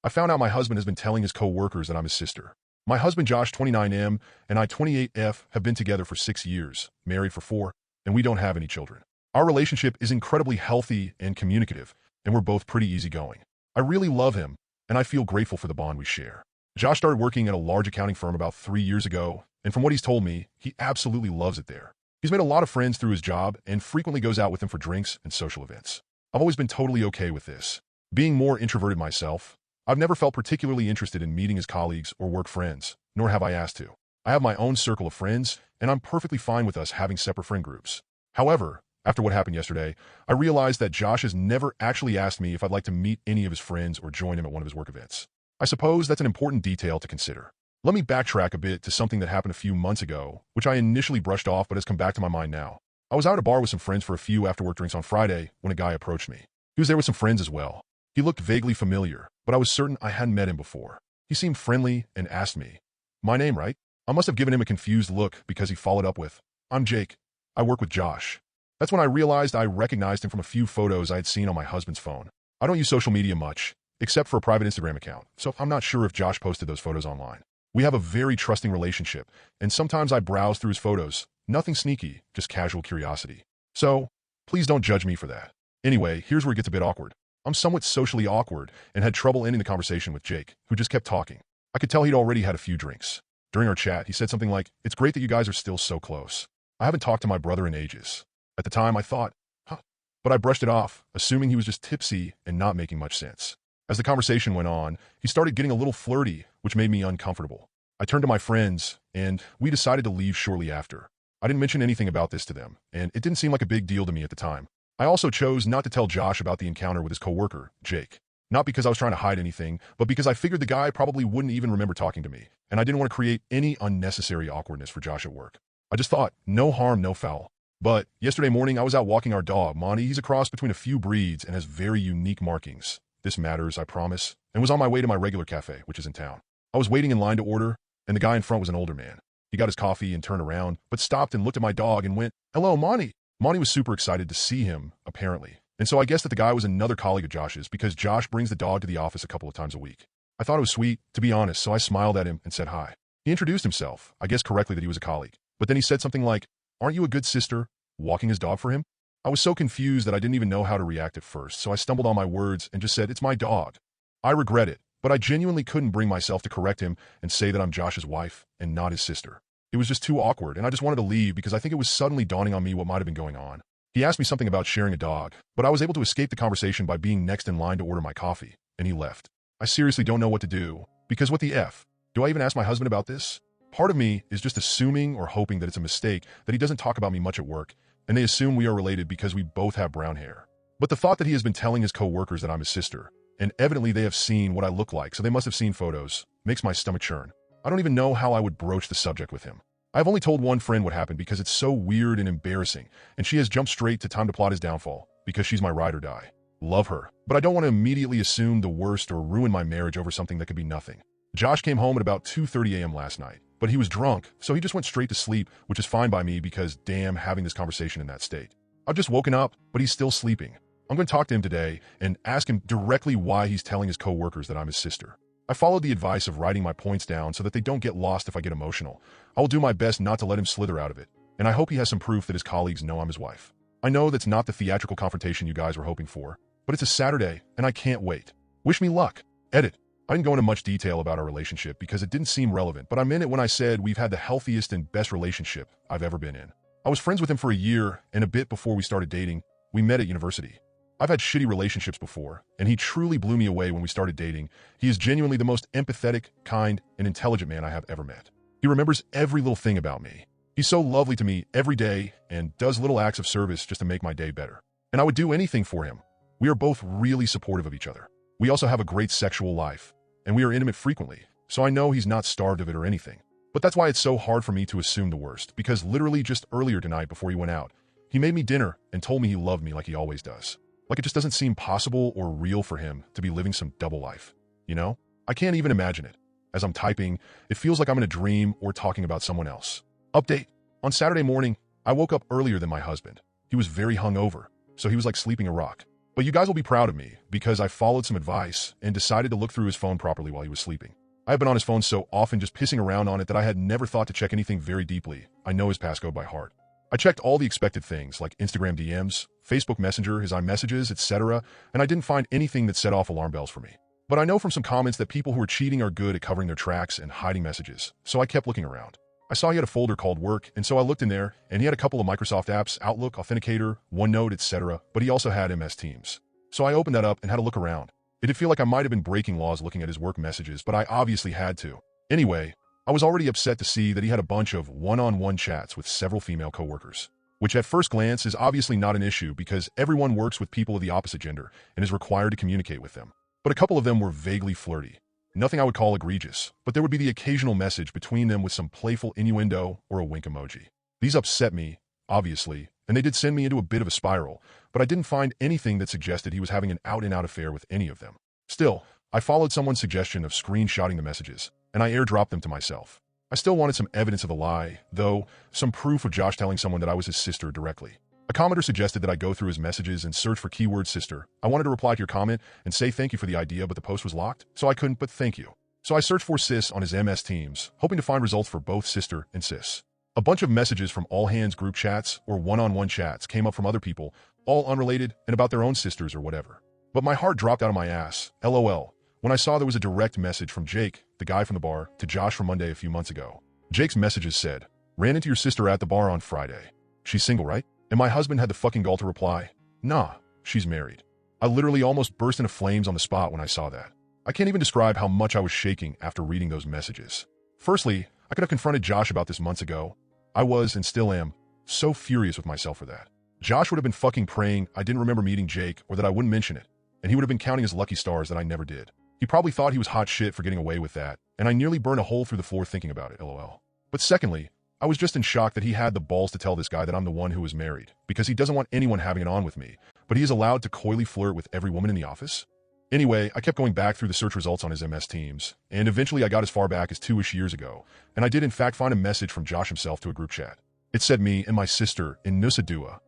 I found out my husband has been telling his coworkers that I'm his sister. My husband Josh, 29M, and I, 28F, have been together for 6 years, married for 4, and we don't have any children. Our relationship is incredibly healthy and communicative, and we're both pretty easygoing. I really love him, and I feel grateful for the bond we share. Josh started working at a large accounting firm about 3 years ago, and from what he's told me, he absolutely loves it there. He's made a lot of friends through his job and frequently goes out with them for drinks and social events. I've always been totally okay with this. Being more introverted myself, I've never felt particularly interested in meeting his colleagues or work friends, nor have I asked to. I have my own circle of friends, and I'm perfectly fine with us having separate friend groups. However, after what happened yesterday, I realized that Josh has never actually asked me if I'd like to meet any of his friends or join him at one of his work events. I suppose that's an important detail to consider. Let me backtrack a bit to something that happened a few months ago, which I initially brushed off but has come back to my mind now. I was out at a bar with some friends for a few after-work drinks on Friday when a guy approached me. He was there with some friends as well. He looked vaguely familiar, but I was certain I hadn't met him before. He seemed friendly and asked me, "My name, right?" I must have given him a confused look because he followed up with, "I'm Jake. I work with Josh." That's when I realized I recognized him from a few photos I had seen on my husband's phone. I don't use social media much, except for a private Instagram account, so I'm not sure if Josh posted those photos online. We have a very trusting relationship, and sometimes I browse through his photos. Nothing sneaky, just casual curiosity. So, please don't judge me for that. Anyway, here's where it gets a bit awkward. I'm somewhat socially awkward and had trouble ending the conversation with Jake, who just kept talking. I could tell he'd already had a few drinks. During our chat, he said something like, "It's great that you guys are still so close. I haven't talked to my brother in ages." At the time, I thought, but I brushed it off, assuming he was just tipsy and not making much sense. As the conversation went on, he started getting a little flirty, which made me uncomfortable. I turned to my friends, and we decided to leave shortly after. I didn't mention anything about this to them, and it didn't seem like a big deal to me at the time. I also chose not to tell Josh about the encounter with his coworker, Jake. Not because I was trying to hide anything, but because I figured the guy probably wouldn't even remember talking to me, and I didn't want to create any unnecessary awkwardness for Josh at work. I just thought, no harm, no foul. But yesterday morning, I was out walking our dog, Monty. He's a cross between a few breeds and has very unique markings. This matters, I promise, and was on my way to my regular cafe, which is in town. I was waiting in line to order, and the guy in front was an older man. He got his coffee and turned around, but stopped and looked at my dog and went, "Hello, Monty." Monty was super excited to see him, apparently. And so I guess that the guy was another colleague of Josh's because Josh brings the dog to the office a couple of times a week. I thought it was sweet, to be honest, so I smiled at him and said hi. He introduced himself, I guess correctly that he was a colleague. But then he said something like, "Aren't you a good sister?" walking his dog for him. I was so confused that I didn't even know how to react at first, so I stumbled on my words and just said, "It's my dog." I regret it, but I genuinely couldn't bring myself to correct him and say that I'm Josh's wife and not his sister. It was just too awkward, and I just wanted to leave because I think it was suddenly dawning on me what might have been going on. He asked me something about sharing a dog, but I was able to escape the conversation by being next in line to order my coffee, and he left. I seriously don't know what to do, because what the F? Do I even ask my husband about this? Part of me is just assuming or hoping that it's a mistake that he doesn't talk about me much at work, and they assume we are related because we both have brown hair. But the thought that he has been telling his coworkers that I'm his sister, and evidently they have seen what I look like, so they must have seen photos, makes my stomach churn. I don't even know how I would broach the subject with him. I've only told one friend what happened because it's so weird and embarrassing, and she has jumped straight to time to plot his downfall, because she's my ride or die. Love her, but I don't want to immediately assume the worst or ruin my marriage over something that could be nothing. Josh came home at about 2:30 a.m. last night, but he was drunk, so he just went straight to sleep, which is fine by me because damn having this conversation in that state. I've just woken up, but he's still sleeping. I'm going to talk to him today and ask him directly why he's telling his coworkers that I'm his sister. I followed the advice of writing my points down so that they don't get lost if I get emotional. I will do my best not to let him slither out of it, and I hope he has some proof that his colleagues know I'm his wife. I know that's not the theatrical confrontation you guys were hoping for, but it's a Saturday, and I can't wait. Wish me luck. Edit. I didn't go into much detail about our relationship because it didn't seem relevant, but I meant it when I said we've had the healthiest and best relationship I've ever been in. I was friends with him for a year, and a bit before we started dating, we met at university. I've had shitty relationships before, and he truly blew me away when we started dating. He is genuinely the most empathetic, kind, and intelligent man I have ever met. He remembers every little thing about me. He's so lovely to me every day and does little acts of service just to make my day better. And I would do anything for him. We are both really supportive of each other. We also have a great sexual life, and we are intimate frequently, so I know he's not starved of it or anything. But that's why it's so hard for me to assume the worst, because literally just earlier tonight before he went out, he made me dinner and told me he loved me like he always does. Like it just doesn't seem possible or real for him to be living some double life. You know? I can't even imagine it. As I'm typing, it feels like I'm in a dream or talking about someone else. Update. On Saturday morning, I woke up earlier than my husband. He was very hungover, so he was like sleeping a rock. But you guys will be proud of me because I followed some advice and decided to look through his phone properly while he was sleeping. I have been on his phone so often just pissing around on it that I had never thought to check anything very deeply. I know his passcode by heart. I checked all the expected things like Instagram DMs, Facebook Messenger, his iMessages, etc., and I didn't find anything that set off alarm bells for me. But I know from some comments that people who are cheating are good at covering their tracks and hiding messages, so I kept looking around. I saw he had a folder called Work, and so I looked in there, and he had a couple of Microsoft apps, Outlook, Authenticator, OneNote, etc., but he also had MS Teams. So I opened that up and had a look around. It did feel like I might have been breaking laws looking at his work messages, but I obviously had to. Anyway, I was already upset to see that he had a bunch of one-on-one chats with several female coworkers, which at first glance is obviously not an issue because everyone works with people of the opposite gender and is required to communicate with them. But a couple of them were vaguely flirty. Nothing I would call egregious, but there would be the occasional message between them with some playful innuendo or a wink emoji. These upset me, obviously, and they did send me into a bit of a spiral, but I didn't find anything that suggested he was having an out-and-out affair with any of them. Still, I followed someone's suggestion of screenshotting the messages, and I airdropped them to myself. I still wanted some evidence of a lie, though, some proof of Josh telling someone that I was his sister directly. A commenter suggested that I go through his messages and search for keyword sister. I wanted to reply to your comment and say thank you for the idea, but the post was locked, so I couldn't but thank you. So I searched for sis on his MS Teams, hoping to find results for both sister and sis. A bunch of messages from all hands group chats or one-on-one chats came up from other people, all unrelated and about their own sisters or whatever. But my heart dropped out of my ass, LOL, when I saw there was a direct message from Jake, the guy from the bar, to Josh from Monday a few months ago. Jake's messages said, "Ran into your sister at the bar on Friday. She's single, right?" And my husband had the fucking gall to reply, "Nah, she's married." I literally almost burst into flames on the spot when I saw that. I can't even describe how much I was shaking after reading those messages. Firstly, I could have confronted Josh about this months ago. I was, and still am, so furious with myself for that. Josh would have been fucking praying I didn't remember meeting Jake or that I wouldn't mention it, and he would have been counting his lucky stars that I never did. He probably thought he was hot shit for getting away with that, and I nearly burned a hole through the floor thinking about it, LOL. But secondly, I was just in shock that he had the balls to tell this guy that I'm the one who was married, because he doesn't want anyone having it on with me, but he is allowed to coyly flirt with every woman in the office? Anyway, I kept going back through the search results on his MS Teams, and eventually I got as far back as 2-ish years ago, and I did in fact find a message from Josh himself to a group chat. It said me and my sister in Nusa Dua.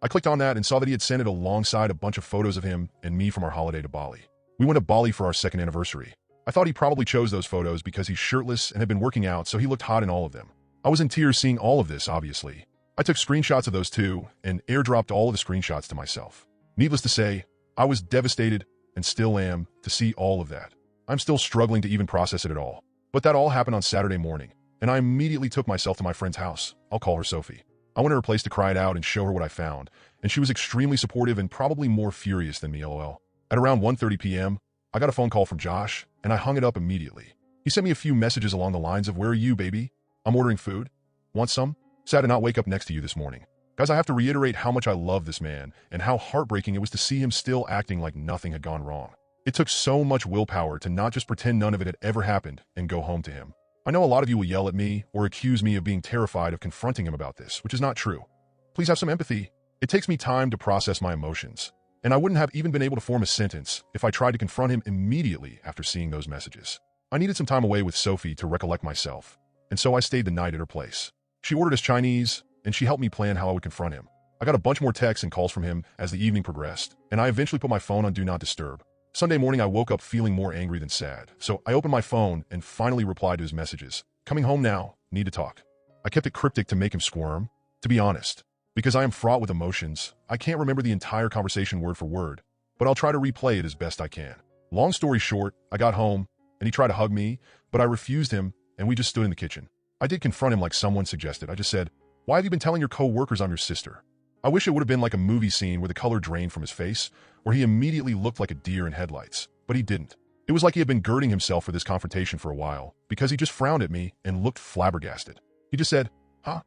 I clicked on that and saw that he had sent it alongside a bunch of photos of him and me from our holiday to Bali. We went to Bali for our second anniversary. I thought he probably chose those photos because he's shirtless and had been working out, so he looked hot in all of them. I was in tears seeing all of this, obviously. I took screenshots of those too and airdropped all of the screenshots to myself. Needless to say, I was devastated and still am to see all of that. I'm still struggling to even process it at all. But that all happened on Saturday morning, and I immediately took myself to my friend's house. I'll call her Sophie. I went to her place to cry it out and show her what I found, and she was extremely supportive and probably more furious than me, LOL. At around 1:30 p.m., I got a phone call from Josh, and I hung it up immediately. He sent me a few messages along the lines of, "Where are you, baby? I'm ordering food. Want some? Sad to not wake up next to you this morning." Guys, I have to reiterate how much I love this man and how heartbreaking it was to see him still acting like nothing had gone wrong. It took so much willpower to not just pretend none of it had ever happened and go home to him. I know a lot of you will yell at me or accuse me of being terrified of confronting him about this, which is not true. Please have some empathy. It takes me time to process my emotions, and I wouldn't have even been able to form a sentence if I tried to confront him immediately after seeing those messages. I needed some time away with Sophie to recollect myself, and so I stayed the night at her place. She ordered us Chinese, and she helped me plan how I would confront him. I got a bunch more texts and calls from him as the evening progressed, and I eventually put my phone on Do Not Disturb. Sunday morning, I woke up feeling more angry than sad, so I opened my phone and finally replied to his messages. "Coming home now, need to talk." I kept it cryptic to make him squirm, to be honest. Because I am fraught with emotions, I can't remember the entire conversation word for word, but I'll try to replay it as best I can. Long story short, I got home, and he tried to hug me, but I refused him, and we just stood in the kitchen. I did confront him like someone suggested. I just said, "Why have you been telling your co-workers I'm your sister?" I wish it would have been like a movie scene where the color drained from his face, where he immediately looked like a deer in headlights, but he didn't. It was like he had been girding himself for this confrontation for a while, because he just frowned at me and looked flabbergasted. He just said, "Huh?"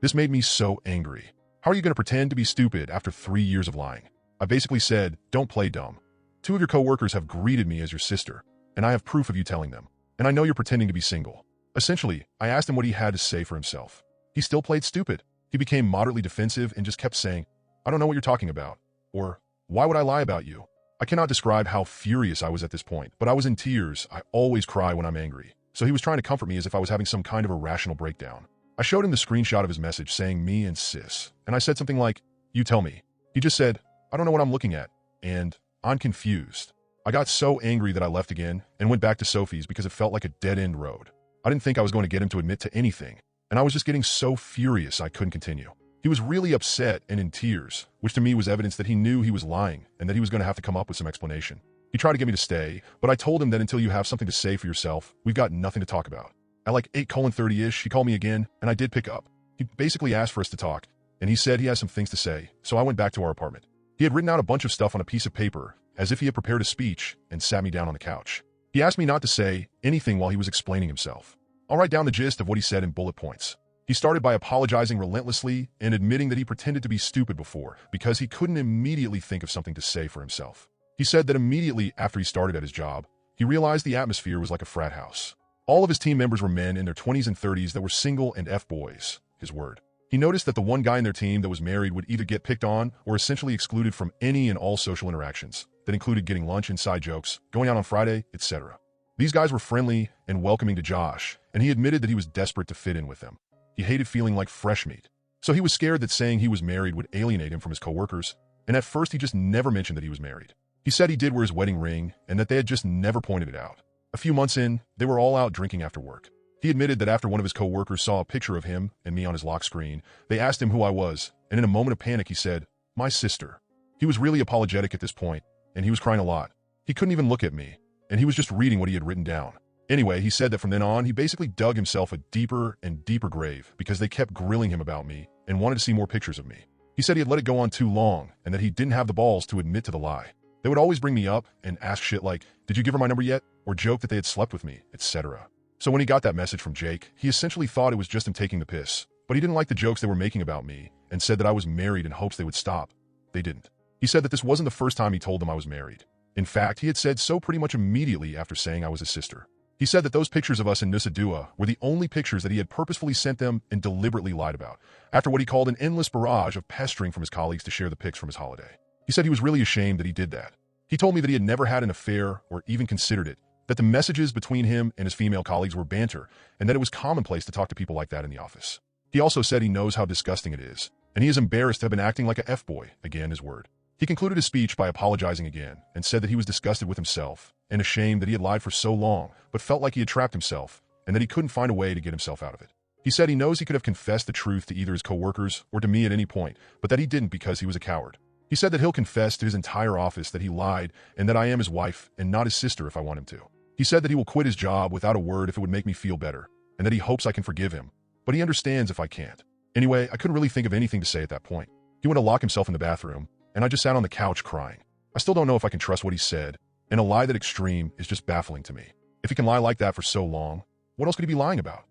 This made me so angry. How are you going to pretend to be stupid after 3 years of lying? I basically said, "Don't play dumb. 2 of your co-workers have greeted me as your sister, and I have proof of you telling them. And I know you're pretending to be single." Essentially, I asked him what he had to say for himself. He still played stupid. He became moderately defensive and just kept saying, "I don't know what you're talking about," or "Why would I lie about you?" I cannot describe how furious I was at this point, but I was in tears. I always cry when I'm angry. So he was trying to comfort me as if I was having some kind of irrational breakdown. I showed him the screenshot of his message saying me and sis, and I said something like, "You tell me." He just said, "I don't know what I'm looking at." and I'm confused. I got so angry that I left again and went back to Sophie's because it felt like a dead-end road. I didn't think I was going to get him to admit to anything, and I was just getting so furious I couldn't continue. He was really upset and in tears, which to me was evidence that he knew he was lying and that he was going to have to come up with some explanation. He tried to get me to stay, but I told him that until you have something to say for yourself, we've got nothing to talk about. At like 8:30-ish, he called me again, and I did pick up. He basically asked for us to talk, and he said he has some things to say, so I went back to our apartment. He had written out a bunch of stuff on a piece of paper, as if he had prepared a speech, and sat me down on the couch. He asked me not to say anything while he was explaining himself. I'll write down the gist of what he said in bullet points. He started by apologizing relentlessly and admitting that he pretended to be stupid before because he couldn't immediately think of something to say for himself. He said that immediately after he started at his job, he realized the atmosphere was like a frat house. All of his team members were men in their 20s and 30s that were single and F-boys, his word. He noticed that the one guy in their team that was married would either get picked on or essentially excluded from any and all social interactions that included getting lunch, inside jokes, going out on Friday, etc. These guys were friendly and welcoming to Josh, and he admitted that he was desperate to fit in with them. He hated feeling like fresh meat. So he was scared that saying he was married would alienate him from his coworkers, and at first he just never mentioned that he was married. He said he did wear his wedding ring and that they had just never pointed it out. A few months in, they were all out drinking after work. He admitted that after one of his coworkers saw a picture of him and me on his lock screen, they asked him who I was, and in a moment of panic he said, "My sister." He was really apologetic at this point, and he was crying a lot. He couldn't even look at me, and he was just reading what he had written down. Anyway, he said that from then on, he basically dug himself a deeper and deeper grave because they kept grilling him about me and wanted to see more pictures of me. He said he had let it go on too long and that he didn't have the balls to admit to the lie. They would always bring me up and ask shit like, "Did you give her my number yet?" or joke that they had slept with me, etc. So when he got that message from Jake, he essentially thought it was just him taking the piss, but he didn't like the jokes they were making about me and said that I was married in hopes they would stop. They didn't. He said that this wasn't the first time he told them I was married. In fact, he had said so pretty much immediately after saying I was his sister. He said that those pictures of us in Nusa Dua were the only pictures that he had purposefully sent them and deliberately lied about, after what he called an endless barrage of pestering from his colleagues to share the pics from his holiday. He said he was really ashamed that he did that. He told me that he had never had an affair or even considered it, that the messages between him and his female colleagues were banter, and that it was commonplace to talk to people like that in the office. He also said he knows how disgusting it is, and he is embarrassed to have been acting like a F-boy, again his word. He concluded his speech by apologizing again and said that he was disgusted with himself and ashamed that he had lied for so long, but felt like he had trapped himself and that he couldn't find a way to get himself out of it. He said he knows he could have confessed the truth to either his coworkers or to me at any point, but that he didn't because he was a coward. He said that he'll confess to his entire office that he lied and that I am his wife and not his sister if I want him to. He said that he will quit his job without a word if it would make me feel better, and that he hopes I can forgive him, but he understands if I can't. Anyway, I couldn't really think of anything to say at that point. He went to lock himself in the bathroom, and I just sat on the couch crying. I still don't know if I can trust what he said, and a lie that extreme is just baffling to me. If he can lie like that for so long, what else could he be lying about?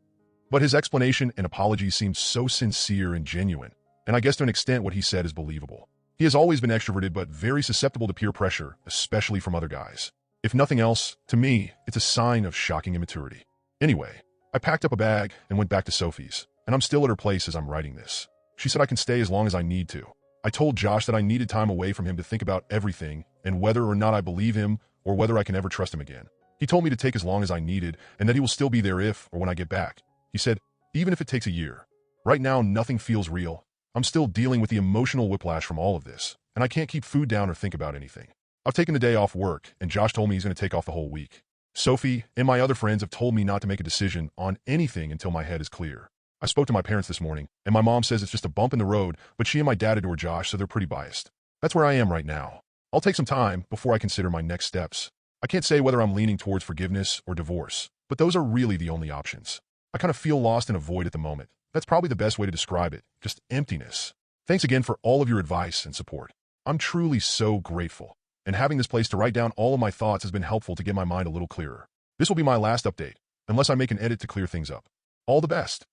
But his explanation and apology seemed so sincere and genuine, and I guess to an extent what he said is believable. He has always been extroverted but very susceptible to peer pressure, especially from other guys. If nothing else, to me, it's a sign of shocking immaturity. Anyway, I packed up a bag and went back to Sophie's, and I'm still at her place as I'm writing this. She said I can stay as long as I need to. I told Josh that I needed time away from him to think about everything and whether or not I believe him or whether I can ever trust him again. He told me to take as long as I needed and that he will still be there if or when I get back. He said, even if it takes a year. Right now, nothing feels real. I'm still dealing with the emotional whiplash from all of this, and I can't keep food down or think about anything. I've taken the day off work, and Josh told me he's going to take off the whole week. Sophie and my other friends have told me not to make a decision on anything until my head is clear. I spoke to my parents this morning, and my mom says it's just a bump in the road, but she and my dad adore Josh, so they're pretty biased. That's where I am right now. I'll take some time before I consider my next steps. I can't say whether I'm leaning towards forgiveness or divorce, but those are really the only options. I kind of feel lost in a void at the moment. That's probably the best way to describe it, just emptiness. Thanks again for all of your advice and support. I'm truly so grateful, and having this place to write down all of my thoughts has been helpful to get my mind a little clearer. This will be my last update, unless I make an edit to clear things up. All the best.